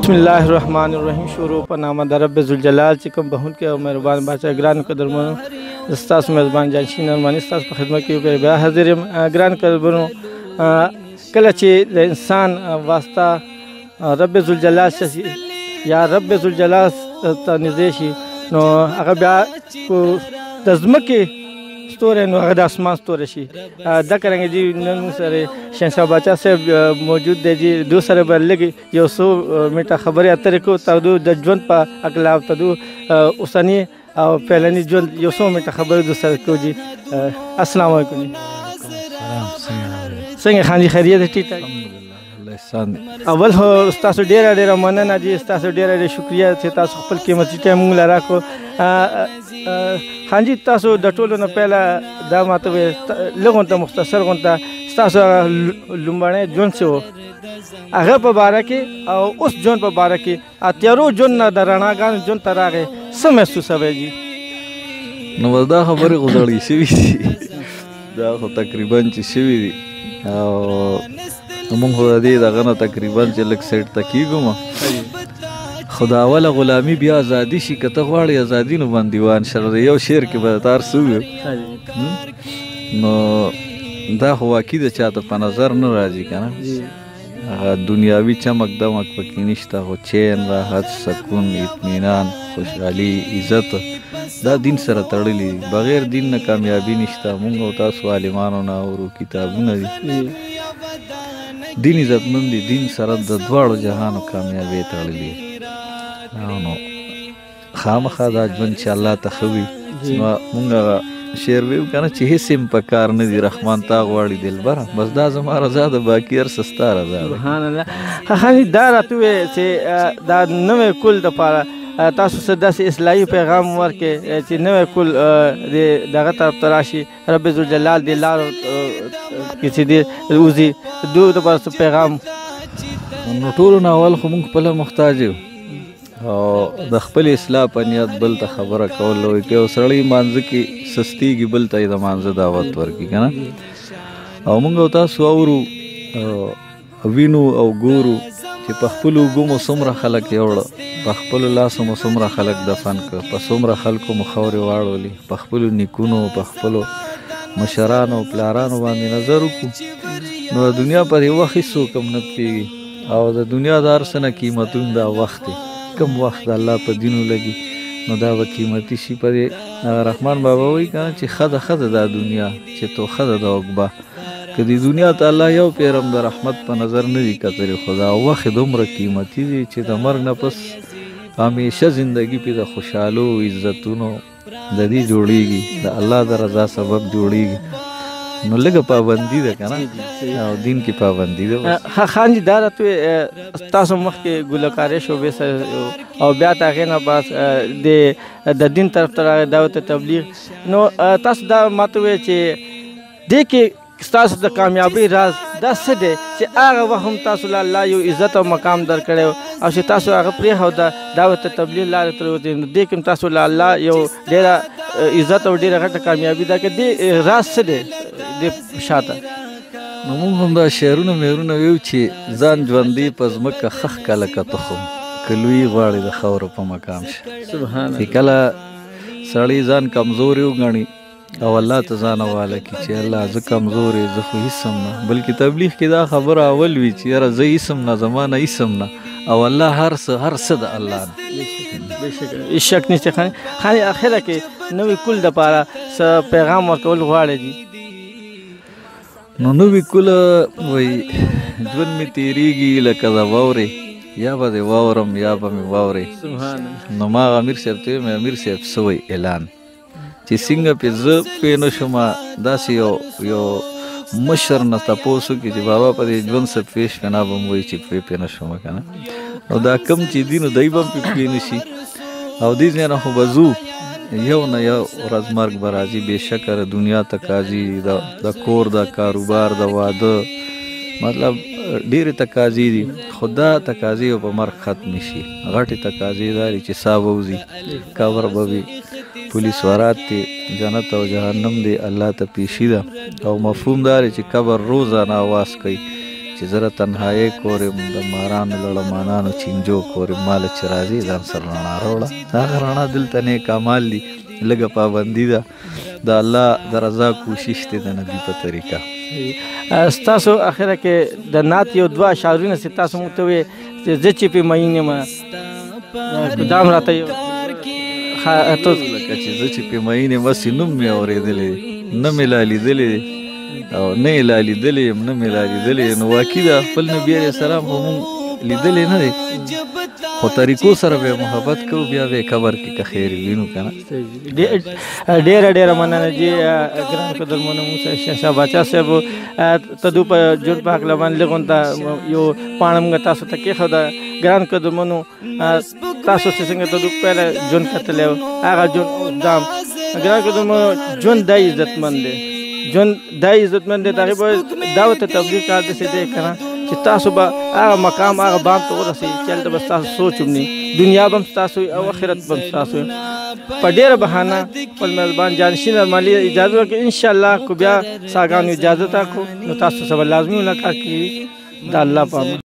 बिस्मिल्लाहिर्रहमानिर्रहीम। शुरू पर नाम रब ज़ुलजलाल चिकम बहुत के मेहरबान बादशाह ग्रान कदरमनो स्तास मेज़बान जानशीन अरमानी स्तास पर खिदमत की बे हाजिर ग्रान कदरमनो कल चे इंसान वास्ता रब ज़ुलजलाल से या रब ज़ुलजलाल तनिदेशी नो अगर ब्या को तज़म के स्तोरे नो अगर आसमान स्तोरे शी दा करेंगे जी नन सरे शहंशाह बादशाह से मौजूद दे जी दूसरे बल्ले यो सो मिटा खबर अतर को तदु जज्वन पा अगला तदु उसनी और पहले जो यो सो मिटा खबर दूसरे को जी अस्सलाम वालेकुम संगे खान जी खैरियत ठीक है अव्वल हो उस्ताद डेरा डेरा मनना जी उस्ताद डेरा डेरा शुक्रिया थे तास खपल कीमती टाइम लरा को हाँ जी तासो डटोलो न पहला दामात वे लोगों ता मुख्तसर होता तासो लुम्बाने जोन से हो अगर पर बारह के और उस जोन पर बारह के अत्यारो जोन न दराना गान जोन तरागे समय सुसवे जी नवदा खबर गुजरी शिवी दा हो तकरीबन शिवी हम खुदा दे दगना तकरीबन चलक सेट तकीगुमा खुदा वाला गुलामी भी आज़ादी शी कतवाड़ी आज़ादी नु बन दीवान शर यो शेर के बतार सुयो नो दा हुआ की दे चाहता पनज़र न राजी का ना दुनियावी चमक दमक पकीनिश्ता हो चैन राहत सकून इत्मीनान खुशहाली इज़्ज़त दा दिन सर तड़ली बगैर दिन न कामयाबी निश्ता मुंगो तासु आलिमानो ना और किताबु न दिन इज़्ज़तमंदी दिन सर द्वार जहान कामयाबी तड़ली नो खाम खादा जन अल्लाह तखवी मुंगा शेर वे कहना चाहिए सिम पकार नदी रहमान तागवाड़ी दिल बरा बस दा हमारा ज़्यादा बाकी अर सस्ता रहा सुभान अल्लाह खानी दार तुए से दा नवे कुल द पारा तासु सदा से इस्लाही पैगाम वर के चे नवे कुल दे दागा तरफ तराशी रब ज़ुल जलाल दे लाल किसी दे उजी दो द पास पैगाम नटोर नावल खुमुख पला मुख्ताज और द खपल इस्लाह पनियत बल त खबर कौल के सड़ी मांझ की सस्ती की बल त मांझ दावत वर की ना और मुंगो ता सुवरु विनु और गुरु कि पखपलु गुमो सुमरा खलक एवड़ पखपलु लासमो सुमरा खलक दफन क पसुमरा खलको मुखौरे वाड़ोली पखपलु निकुनो पखपलु मशरानो प्लारानो बांधे नजर को नो दुनिया पर वक्त हिस्सों कम न पीगी और दुनियादार से न कीमतुन दा वक्त कम वक्त अल्लाह पर दिनों लगी नो दा कीमती शी पर रहमान बाबा वही कहा चे खद खद दा दुनिया चे तो खद दा अकबा कदी दुनिया ताला यो पेरम द रहमत पर नजर नहीं कतरे खुदा वक्त उम्र कीमती दी चे द मर न पस हमेशा जिंदगी पे द खुशहालो इज्जतुनो ददी जोड़ेगी द अल्लाह द रजा सबब जोड़ेगी नो लगा पाबंदी दे का ना और दिन की पाबंदी दे खान जी दारा तो तासो मख के गुलकारे शोबे से और ब्याह ताके ना पास दे द दिन तरफ तरह दावत तबलीग नो तास दा मतवे चे दे के तास द कामयाबी राज दस दे चे आगे वह हम तासु ला यो इज्जत और मकाम दर करे और से तासु आगे प्रिय होता दावत तबलीग ला रहे दे के तासु ला यो डेरा इज्जत और डेरा घट कामयाबी दा के दे राज से दे शाता नमून हम दा शेरुन मेरुन वेउची जान ज्वंदी पजमक का खख कला का तखम कलवी वाड़ी द खौर प मकाम सुभान अल्लाह कला सड़ी जान कमजोर हो गणी और अल्लाह त जान वाला की चे अल्लाह ज कमजोर है ज हिस्म ना बल्कि तबलीग की दा खबर अवल वी ची यार ज हिस्म ना जमाना हिस्म ना और अल्लाह हर सद अल्लाह बेशक इस शक नहीं से खाने आखिर के नवी कुल द पारा स पैगाम और कौल वाड़े जी नो भी कुल वही जुन में तेरीगी लकदा वावरे या बदे वावरम या बमे वावरे नो मा अमीर साहब ते मैं अमीर साहब सोई ऐलान ची सिंग पे ज पे न शुमा दासी यो मशर न तपोसु की बाबा पर जुन से पेश कना बम वही ची पे न शुमा कना और दा कम ची दिन दैबम पे नशी और दिस ने हो बजू यो न यो रजमार्ग बराजी बेशकर दुनिया तकाजी द कोर द कारोबार द वाद मतलब ढेर तकाजी दी खुदा तकाजी पर मर खत्म शी घाटी तकाजी दारी ची साबूजी कवर बबी पुलिस वराते जन्नत और जहन्नम दे अल्लाह त पेशीदा और मफहूम दारी ची कबर रोजाना आवाज कई چې زره تنهایی کورم د مارانو لړمانانو چینجو کورم مال چې راځي ځان سره رڼا راوړه. هغه رڼا دلته نیک اعمال دي، لږه پابندي ده، د الله د رضا کوشش دی د نبي په طریقه. ستاسو اخره کې د نعت یو دوه اشعارونه چې تاسو موږ ته وې چې زه چې پې مین یم دام راته یو لکه چې زه چې پې مین یم هسې نوم مې اورېدلی دی، نه مې لا لیدلی دی او نه یې لا لیدلی یم نه مې لا لیدلی دی. نو واقعي ده خپل نبي علیه السلام خو مونږ لیدلی نه دی، خو طریقو سره به محبت کوو، بیا به قبر کې که خیر وینو که نه. ډېره مننه جی ګران قدرمنو موسی شاه باچا صاحب، تدو په ژوند په هکله باندې لږ غونته یو پاڼه موږ تاسو ته کېښوده. ګران قدرمنو تاسو چې څنګه تدو پهله ژوند کتلی و هغه ژوند اوسدام. ګران قدرمنو ژوند دا عزتمند دی، ژوند دا عزتمند دی، د هغې باید دعوت تبلیغ کار داسې دی که نه چې تاسو به هغه مقام هغه بام ته ورسئ چې هلته به ستاسو سوچ هم نه دنیا به هم ستاسو وي او آخرت به هم ستاسو وي. په ډېره بهانه خپل مهربان جانشین ارماني اجازه وکړي، انشاءالله که بیا ساګانو اجازت راکړو نو تاسو سره به لازمي ملاقات کېږي. د الله په امان.